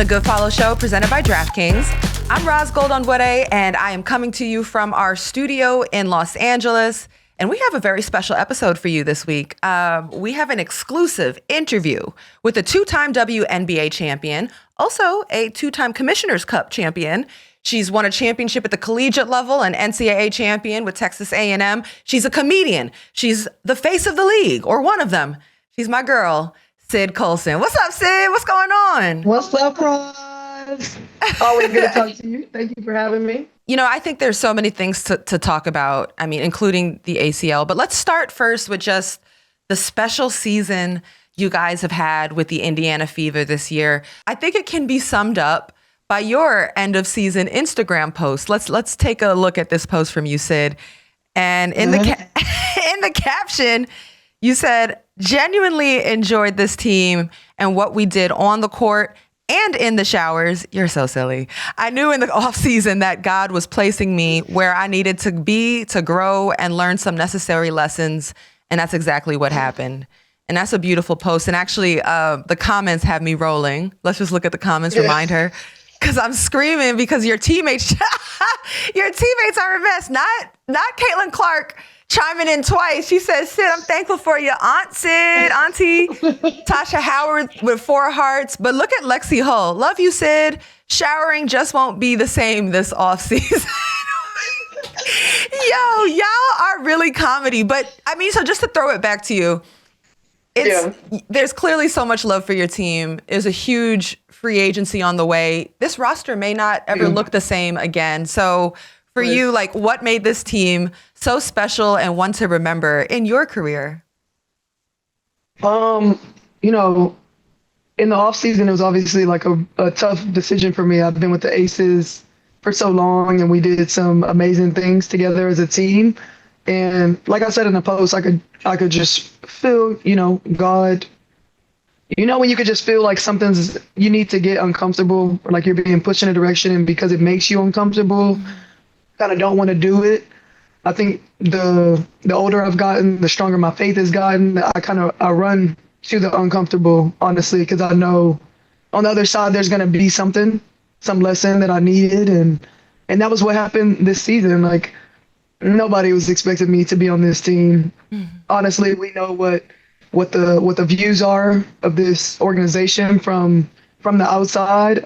the Good Follow Show presented by DraftKings. I'm Roz Goldonwere, and I am coming to you from our studio in Los Angeles. And we have a very special episode for you this week. We have an exclusive interview with a two-time WNBA champion, also a two-time Commissioner's Cup champion. She's won a championship at the collegiate level, an NCAA champion with Texas A&M. She's a comedian. She's the face of the league, or one of them. She's my girl, Sydney Colson. What's up, Sid? What's going on? What's up, Roz? Always good to talk to you. Thank you for having me. You know, I think there's so many things to talk about, I mean, including the ACL. But let's start first with just the special season you guys have had with the Indiana Fever this year. I think it can be summed up by your end of season Instagram post. Let's take a look at this post from you, Sid. And in the in the caption, you said, genuinely enjoyed this team and what we did on the court and in the showers. You're so silly. I knew in the off season that God was placing me where I needed to be to grow and learn some necessary lessons. And that's exactly what happened. And that's a beautiful post. And actually, the comments have me rolling. Let's just look at the comments, remind her. Because I'm screaming because your teammates are a mess. Not Caitlin Clark chiming in twice. She says, Sid, I'm thankful for you, Auntie Tasha Howard with 4 hearts. But look at Lexi Hull. Love you, Sid. Showering just won't be the same this off season. Yo, y'all are really comedy. But I mean, so just to throw it back to you, there's clearly so much love for your team. There's a huge free agency on the way. This roster may not ever look the same again. So for you, like, what made this team so special and one to remember in your career? You know, in the off season, it was obviously like a tough decision for me. I've been with the Aces for so long, and we did some amazing things together as a team. And like I said in the post, I could just feel, you know, God. You know, when you could just feel like you need to get uncomfortable, or like you're being pushed in a direction, and because it makes you uncomfortable, kind of don't want to do it. I think the older I've gotten, the stronger my faith has gotten. I run to the uncomfortable, honestly, because I know on the other side there's gonna be some lesson that I needed, and that was what happened this season. Like, nobody was expecting me to be on this team. Honestly, we know what the views are of this organization from the outside,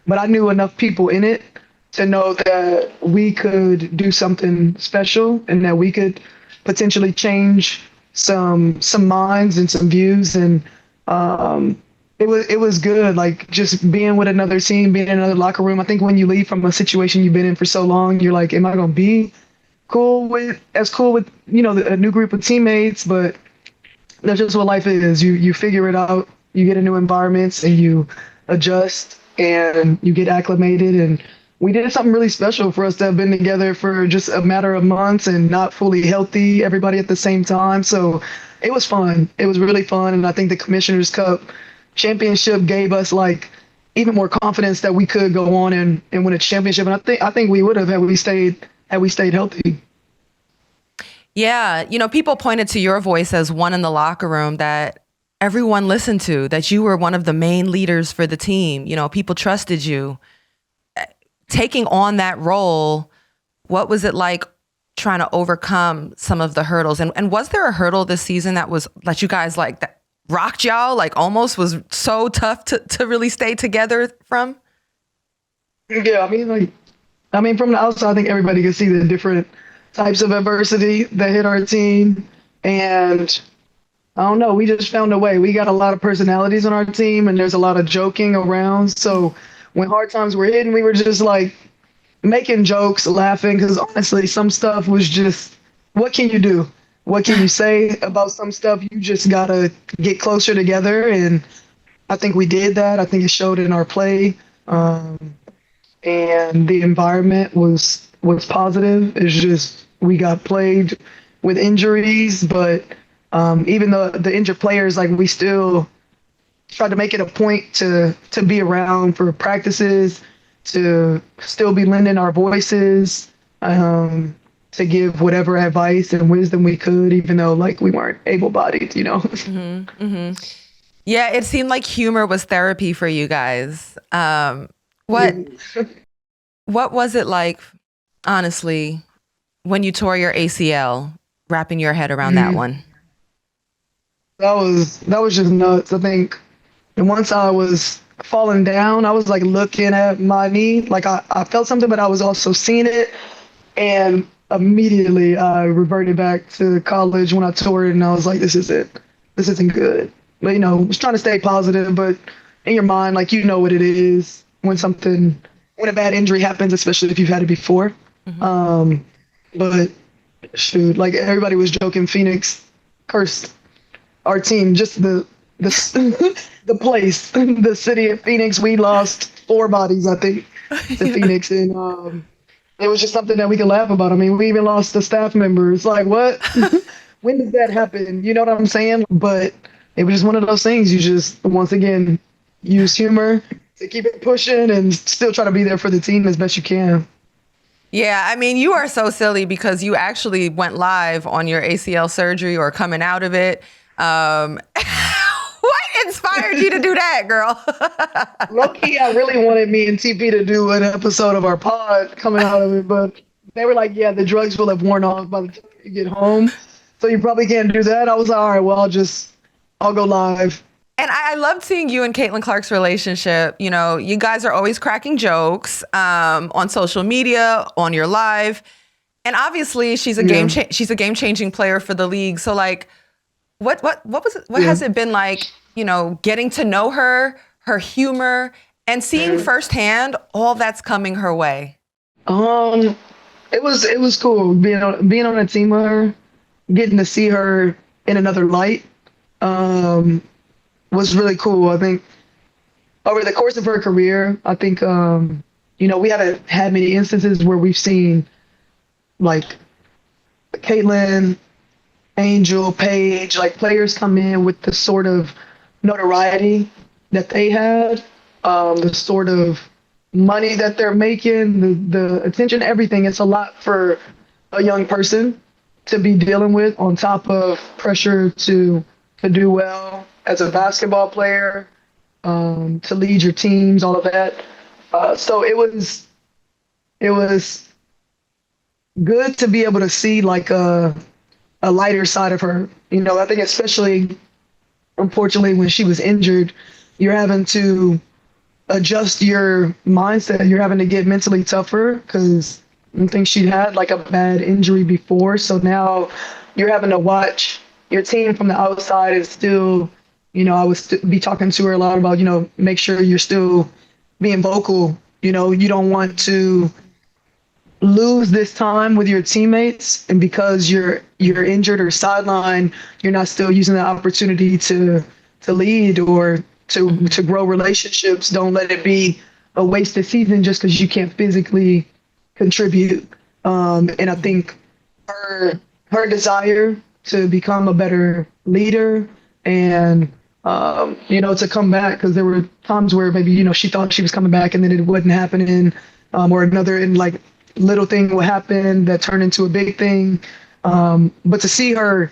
but I knew enough people in it to know that we could do something special and that we could potentially change some minds and some views. And it was good, like just being with another team, being in another locker room. I think when you leave from a situation you've been in for so long, you're like, am I gonna be cool with you know, a new group of teammates? But that's just what life is. You figure it out. You get into environments and you adjust and you get acclimated. And we did something really special for us to have been together for just a matter of months and not fully healthy, everybody at the same time. So it was fun. It was really fun. And I think the Commissioner's Cup championship gave us like even more confidence that we could go on and win a championship. And I think we would have had we stayed healthy. Yeah, you know, people pointed to your voice as one in the locker room that everyone listened to, that you were one of the main leaders for the team. You know, people trusted you. Taking on that role, what was it like trying to overcome some of the hurdles? And was there a hurdle this season that you guys like that rocked y'all, like almost was so tough to really stay together from? Yeah, I mean, from the outside, I think everybody can see the different types of adversity that hit our team. And I don't know, we just found a way. We got a lot of personalities on our team, and there's a lot of joking around. So when hard times were hitting, we were just like making jokes, laughing, because honestly, some stuff was just, what can you do? What can you say about some stuff? You just gotta get closer together. And I think we did that. I think it showed in our play. And the environment was positive. It's just we got plagued with injuries, but even though the injured players, like, we still tried to make it a point to be around for practices, to still be lending our voices, to give whatever advice and wisdom we could, even though, like, we weren't able-bodied, you know? Yeah, it seemed like humor was therapy for you guys. What what was it like, honestly, when you tore your ACL, wrapping your head around that Mhm. one? That was just nuts. I think, and once I was falling down, I was like looking at my knee, like I felt something, but I was also seeing it, and immediately I reverted back to college when I tore it, and I was like, this is it. This isn't good. But I was trying to stay positive, but in your mind, like you know what it is when a bad injury happens, especially if you've had it before. Hmm. Um, but shoot, like everybody was joking, Phoenix cursed our team, just the the place, the city of Phoenix. We lost 4 bodies, I think, to Yeah. Phoenix, and it was just something that we could laugh about. I mean, we even lost a staff member. It's like, what? When did that happen? You know what I'm saying? But it was just one of those things. You just once again use humor to keep it pushing and still try to be there for the team as best you can. Yeah, I mean, you are so silly because you actually went live on your ACL surgery or coming out of it. What inspired you to do that, girl? Low key, I really wanted me and TP to do an episode of our pod coming out of it, but they were like, "Yeah, the drugs will have worn off by the time you get home, so you probably can't do that." I was like, "All right, well, I'll go live." And I loved seeing you and Caitlin Clark's relationship. You guys are always cracking jokes on social media, on your live, and obviously Yeah, she's a game changing player for the league. So like, what was it? What yeah. has it been like? Getting to know her, her humor, and seeing firsthand all that's coming her way. Um, it was cool being on a team with her, getting to see her in another light. Um, was really cool. I think over the course of her career, I think we haven't had many instances where we've seen like Caitlin, Angel, Paige, like players come in with the sort of notoriety that they had, the sort of money that they're making, the attention, everything. It's a lot for a young person to be dealing with on top of pressure to do well as a basketball player, to lead your teams, all of that. So it was good to be able to see like a lighter side of her. I think especially unfortunately when she was injured, you're having to adjust your mindset. You're having to get mentally tougher because I think she'd had like a bad injury before. So now you're having to watch your team from the outside and still, I would be talking to her a lot about, make sure you're still being vocal. You don't want to lose this time with your teammates, and because you're injured or sidelined, you're not still using the opportunity to lead or to grow relationships. Don't let it be a wasted season just because you can't physically contribute. And I think her desire to become a better leader and to come back, because there were times where maybe she thought she was coming back and then it wasn't happening, or another and like little thing will happen that turned into a big thing. But to see her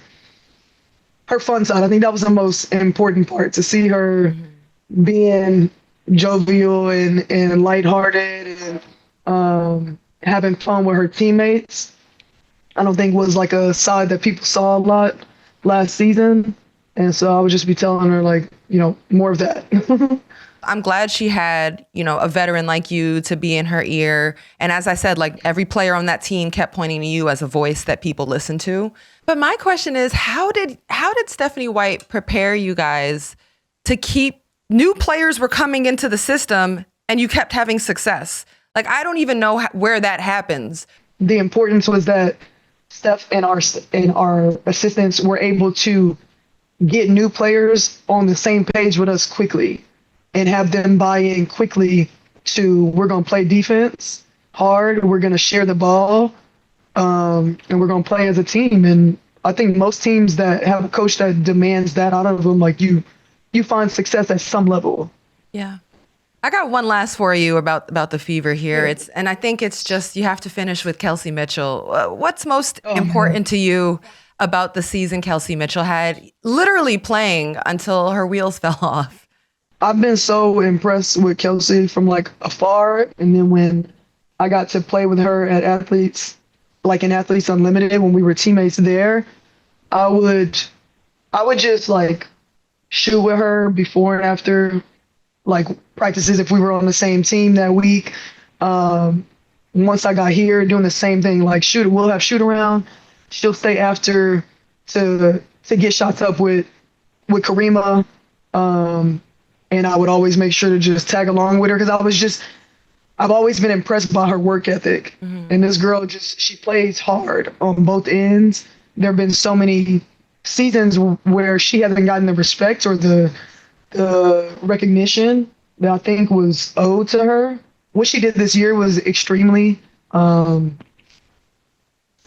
fun side, I think that was the most important part. To see her being jovial and lighthearted and having fun with her teammates, I don't think was like a side that people saw a lot last season. And so I would just be telling her like, more of that. I'm glad she had, a veteran like you to be in her ear. And as I said, like every player on that team kept pointing to you as a voice that people listen to. But my question is, how did Stephanie White prepare you guys to keep new players were coming into the system and you kept having success? Like, I don't even know where that happens. The importance was that Steph and our assistants were able to get new players on the same page with us quickly and have them buy in quickly to, we're going to play defense hard, we're going to share the ball, and we're going to play as a team. And I think most teams that have a coach that demands that out of them, like you find success at some level. Yeah. I got one last for you about the Fever here. Yeah. And I think it's just you have to finish with Kelsey Mitchell. What's most Oh, man. important to you about the season Kelsey Mitchell had, literally playing until her wheels fell off? I've been so impressed with Kelsey from like afar. And then when I got to play with her at in Athletes Unlimited, when we were teammates there, I would just like shoot with her before and after like practices if we were on the same team that week. Once I got here, doing the same thing, like we'll have shoot around. She'll stay after to get shots up with Karima. And I would always make sure to just tag along with her because I've always been impressed by her work ethic. Mm-hmm. And this girl she plays hard on both ends. There have been so many seasons where she hasn't gotten the respect or the recognition that I think was owed to her. What she did this year was extremely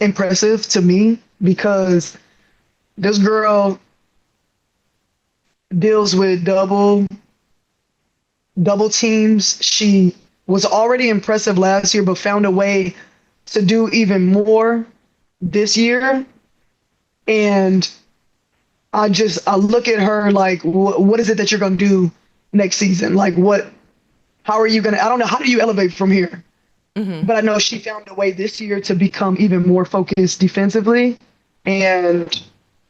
impressive to me because this girl deals with double teams. She was already impressive last year, but found a way to do even more this year. And I look at her like, what is it that you're going to do next season? Like how are you going to, I don't know, how do you elevate from here? Mm-hmm. But I know she found a way this year to become even more focused defensively. And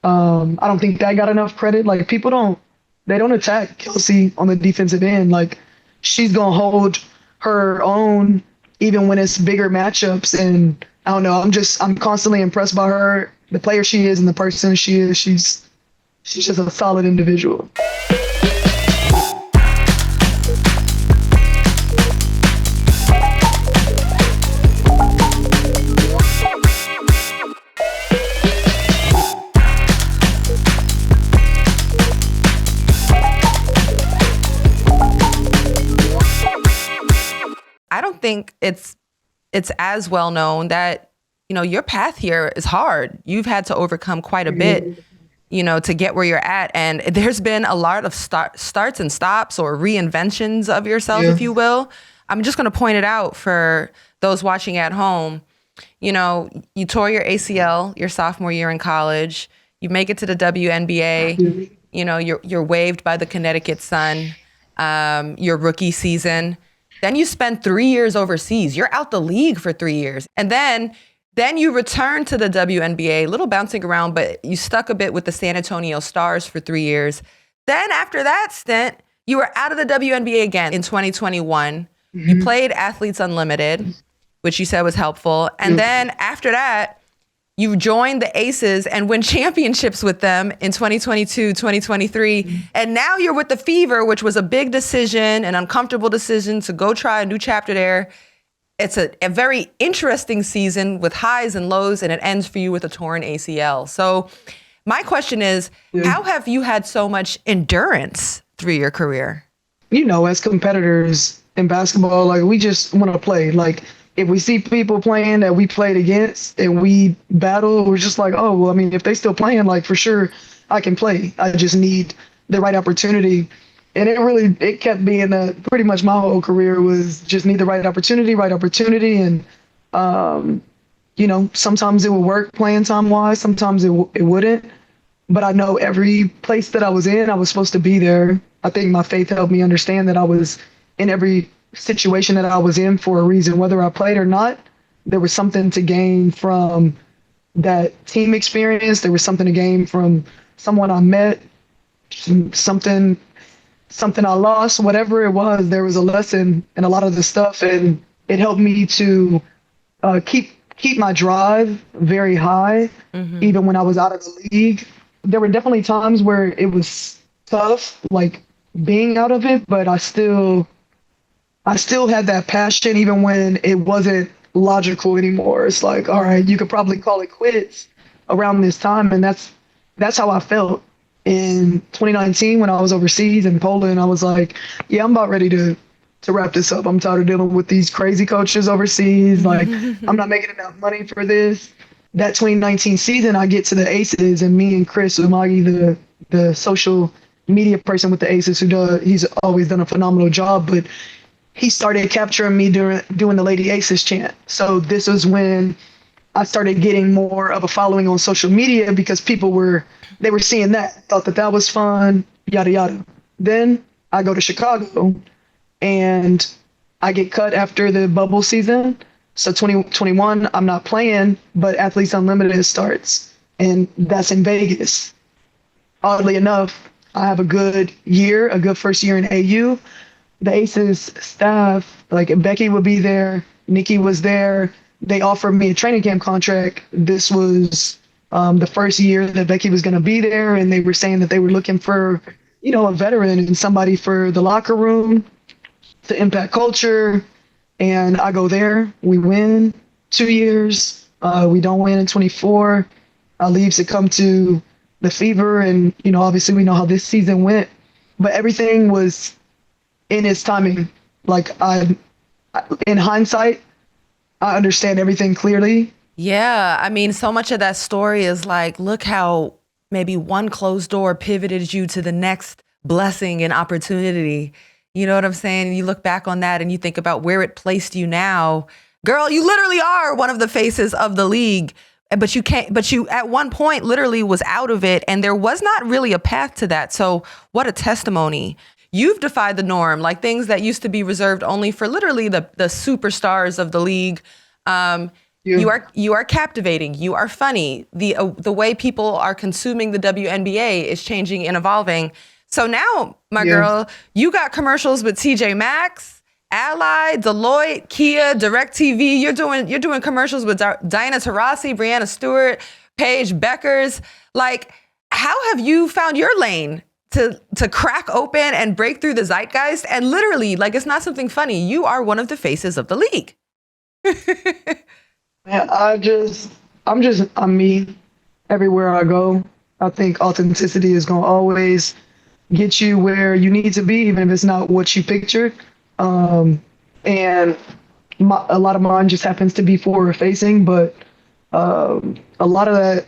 I don't think that got enough credit. Like people don't attack Kelsey on the defensive end. Like she's going to hold her own even when it's bigger matchups. And I don't know, I'm constantly impressed by her, the player she is and the person she is. She's just a solid individual. I don't think it's as well known that, your path here is hard. You've had to overcome quite a bit, to get where you're at. And there's been a lot of starts and stops or reinventions of yourself, if you will. I'm just going to point it out for those watching at home. You tore your ACL your sophomore year in college. You make it to the WNBA. You're waived by the Connecticut Sun your rookie season. Then you spend 3 years overseas. You're out the league for 3 years. And then you return to the WNBA, little bouncing around, but you stuck a bit with the San Antonio Stars for 3 years. Then after that stint, you were out of the WNBA again in 2021. Mm-hmm. You played Athletes Unlimited, which you said was helpful. And then after that, you joined the Aces and win championships with them in 2022, 2023. Mm-hmm. And now you're with the Fever, which was a big decision, an uncomfortable decision to go try a new chapter there. It's a very interesting season with highs and lows, and it ends for you with a torn ACL. So my question is, how have you had so much endurance through your career? As competitors in basketball, like we just want to play. Like if we see people playing that we played against and we battle, we're just like, oh, well, I mean, if they still playing, like for sure I can play. I just need the right opportunity. And it kept being pretty much my whole career was just need the right opportunity. And, sometimes it would work playing time wise. Sometimes it wouldn't. But I know every place that I was in, I was supposed to be there. I think my faith helped me understand that I was in every situation that I was in for a reason, whether I played or not. There was something to gain from that team experience. There was something to gain from someone I met, something I lost, whatever it was. There was a lesson in a lot of the stuff, and it helped me to keep my drive very high, even when I was out of the league. There were definitely times where it was tough, like being out of it, but I still had that passion even when it wasn't logical anymore. It's like, all right, you could probably call it quits around this time. And that's how I felt in 2019 when I was overseas in Poland. I was like, yeah, I'm about ready to wrap this up. I'm tired of dealing with these crazy coaches overseas. Like, I'm not making enough money for this. That 2019 season, I get to the Aces, and me and Chris Umagi, the social media person with the Aces, he's always done a phenomenal job, but he started capturing me doing the Lady Aces chant. So this was when I started getting more of a following on social media because they were seeing that, thought that was fun, yada yada. Then I go to Chicago and I get cut after the bubble season. So 2021, I'm not playing, but Athletes Unlimited starts, and that's in Vegas. Oddly enough, I have a good first year in AU. The Aces staff, like Becky would be there, Nikki was there. They offered me a training camp contract. This was the first year that Becky was going to be there, and they were saying that they were looking for, a veteran and somebody for the locker room to impact culture. And I go there. We win 2 years. We don't win in 24. I leave to come to the Fever, and obviously we know how this season went. But everything was in its timing. Like in hindsight, I understand everything clearly. Yeah. I mean, so much of that story is like, look how maybe one closed door pivoted you to the next blessing and opportunity. You know what I'm saying? You look back on that and you think about where it placed you now. Girl, you literally are one of the faces of the league, but you at one point literally was out of it, and there was not really a path to that. So what a testimony. You've defied the norm, like things that used to be reserved only for literally the superstars of the league. You are captivating. You are funny. The way people are consuming the WNBA is changing and evolving. So now, my girl, you got commercials with TJ Maxx, Ally, Deloitte, Kia, DirecTV. You're doing commercials with Diana Taurasi, Brianna Stewart, Paige Beckers. Like, how have you found your lane to crack open and break through the zeitgeist? And literally, like, it's not something funny. You are one of the faces of the league. Man, I'm me everywhere I go. I think authenticity is going to always get you where you need to be, even if it's not what you pictured. And a lot of mine just happens to be forward facing, but a lot of that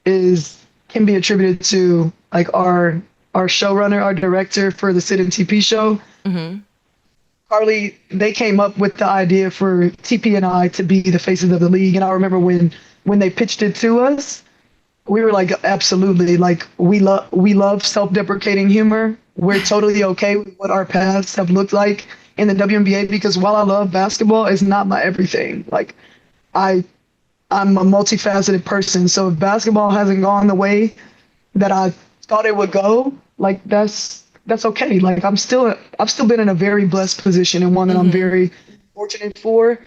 can be attributed to like our showrunner, our director for the Sid and TP show. Mm-hmm. Carly, they came up with the idea for TP and I to be the faces of the league. And I remember when they pitched it to us, we were like, absolutely. Like, we love self-deprecating humor. We're totally okay with what our paths have looked like in the WNBA, because while I love basketball, it's not my everything. Like, I'm a multifaceted person. So if basketball hasn't gone the way that I thought it would go, like, that's okay. Like, I've still been in a very blessed position, and one that I'm very fortunate for.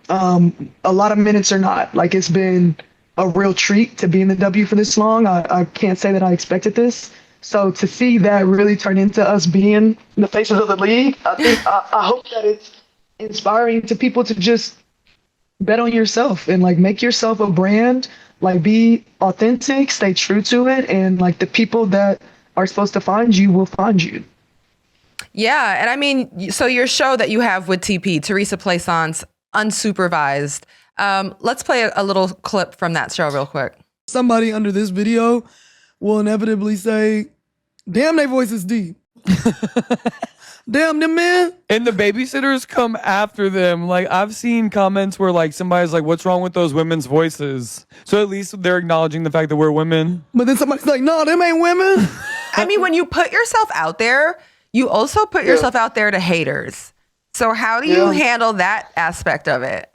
A lot of minutes are not. Like, it's been a real treat to be in the W for this long. I can't say that I expected this. So to see that really turn into us being the faces of the league, I hope that it's inspiring to people to just bet on yourself and like make yourself a brand, like be authentic, stay true to it, and like the people that are supposed to find you will find you. Yeah, and I mean, so your show that you have with TP, Teresa Plaisance, Unsupervised. Let's play a little clip from that show real quick. Somebody under this video will inevitably say, damn, their voice is deep. Damn them, man. And the babysitters come after them. Like, I've seen comments where like somebody's like, what's wrong with those women's voices? So at least they're acknowledging the fact that we're women. But then somebody's like, no, them ain't women. I mean, when you put yourself out there, you also put yourself out there to haters. So how do you handle that aspect of it?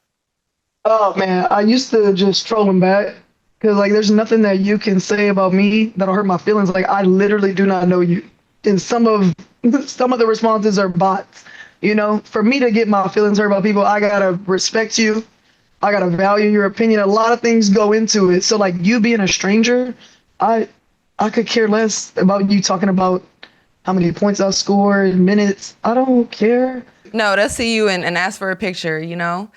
Oh, man, I used to just troll them back. Because, like, there's nothing that you can say about me that'll hurt my feelings. Like, I literally do not know you. And some of the responses are bots. You know, for me to get my feelings hurt about people, I got to respect you. I got to value your opinion. A lot of things go into it. So, like, you being a stranger, I could care less about you talking about how many points I score in minutes. I don't care. No, they'll see you and ask for a picture, you know?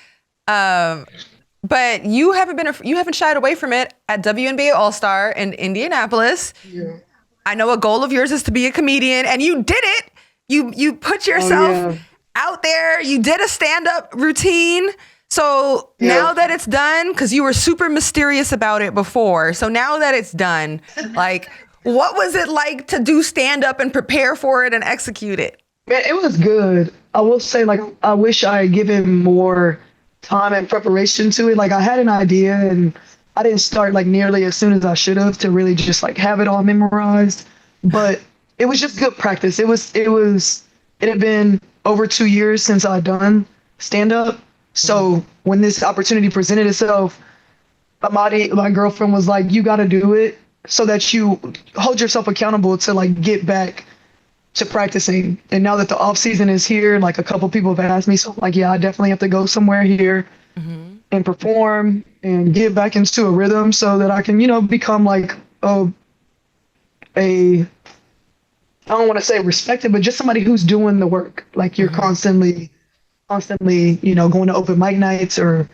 But you haven't shied away from it at WNBA All-Star in Indianapolis. Yeah. I know a goal of yours is to be a comedian, and you did it. You put yourself out there. You did a stand-up routine. So now that it's done, because you were super mysterious about it before. So now that it's done, like, what was it like to do stand-up and prepare for it and execute it? Man, it was good. I will say, like, I wish I had given more time and preparation to it. Like I had an idea and I didn't start like nearly as soon as I should have to really just like have it all memorized. But it was just good practice. It had been over 2 years since I'd done stand up. So when this opportunity presented itself, Amadi, my girlfriend, was like, you got to do it so that you hold yourself accountable to like get back to practicing. And now that the off season is here, like a couple people have asked me, so I'm like, yeah, I definitely have to go somewhere here and perform and get back into a rhythm so that I can, you know, become like a I don't want to say respected, but just somebody who's doing the work. Like you're constantly, you know, going to open mic nights or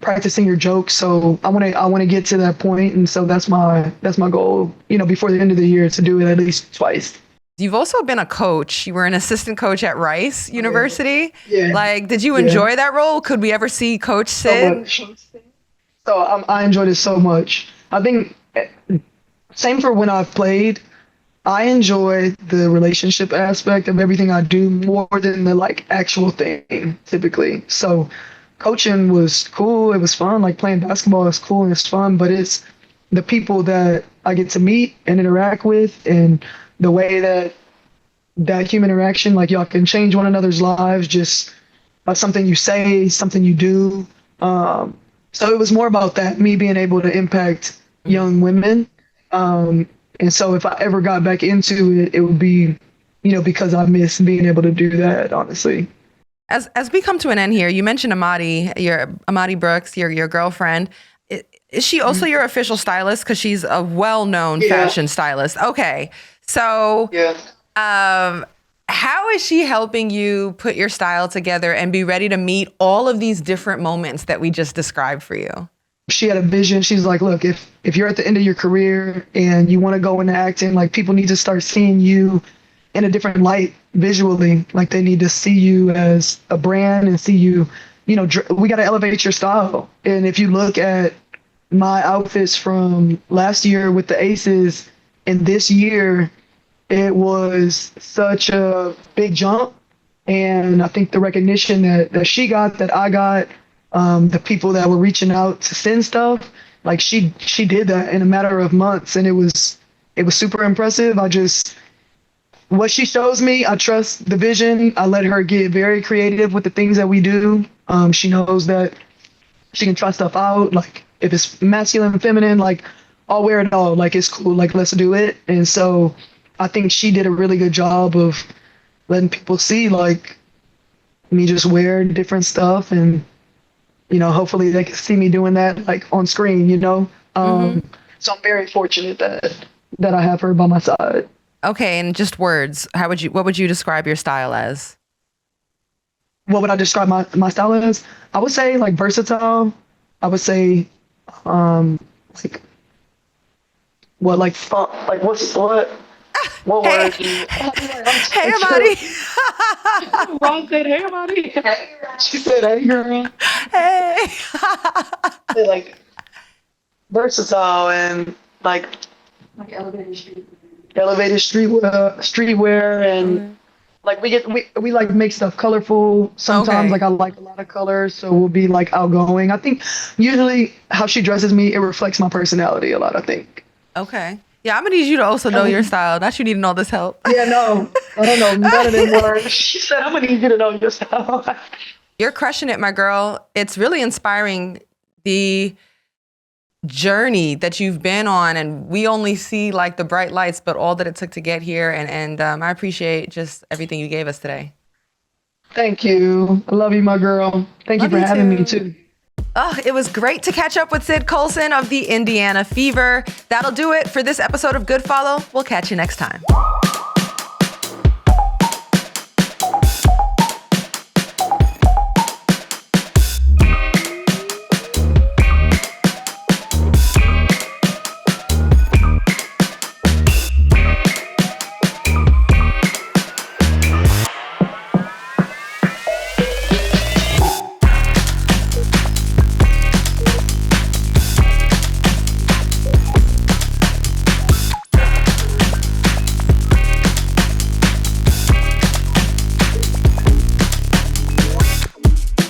practicing your jokes. So I want to get to that point, and so that's my goal. You know, before the end of the year, to do it at least twice. You've also been a coach. You were an assistant coach at Rice University. Yeah. Like, did you enjoy that role? Could we ever see Coach Sid? So I enjoyed it so much. I think same for when I've played. I enjoy the relationship aspect of everything I do more than the like actual thing typically. So coaching was cool. It was fun. Like playing basketball is cool and it's fun, but it's the people that I get to meet and interact with and the way that human interaction, like y'all can change one another's lives just by something you say, something you do. So it was more about that, me being able to impact young women. And so if I ever got back into it, it would be, you know, because I miss being able to do that, honestly. As we come to an end here, you mentioned Amadi, Amadi Brooks, your girlfriend. Is she also your official stylist? Because she's a well-known fashion stylist. Okay. So how is she helping you put your style together and be ready to meet all of these different moments that we just described for you? She had a vision. She's like, look, if you're at the end of your career and you want to go into acting, like people need to start seeing you in a different light visually. Like they need to see you as a brand and see you, you know, we got to elevate your style. And if you look at my outfits from last year with the Aces and this year, it was such a big jump. And I think the recognition that she got, that I got, the people that were reaching out to send stuff, like she did that in a matter of months, and it was super impressive. What she shows me, I trust the vision. I let her get very creative with the things that we do. She knows that she can try stuff out. Like if it's masculine and feminine, like I'll wear it all. Like it's cool. Like let's do it. And so I think she did a really good job of letting people see like me just wear different stuff, and you know, hopefully they can see me doing that like on screen, you know. So I'm very fortunate that I have her by my side. Okay, and just words. What would you describe your style as? What would I describe my style as? I would say like versatile. I would say like what like fun, like what word? Hey, Amadi. Ron said, "Hey, Amadi." She said, "Hey, girl." Hey. Like versatile and like elevated streetwear, and like we like make stuff colorful sometimes. Okay. Like I like a lot of colors, so we'll be like outgoing. I think usually how she dresses me, it reflects my personality a lot, I think. Okay. Yeah, I'm gonna need you to also know your style. Not you needing all this help. Yeah, no, I don't know none of them words. She said, "I'm gonna need you to know your style." You're crushing it, my girl. It's really inspiring, the journey that you've been on, and we only see like the bright lights, but all that it took to get here. And I appreciate just everything you gave us today. Thank you. I love you, my girl. Thank you for having me too. Oh, it was great to catch up with Sid Colson of the Indiana Fever. That'll do it for this episode of Good Follow. We'll catch you next time.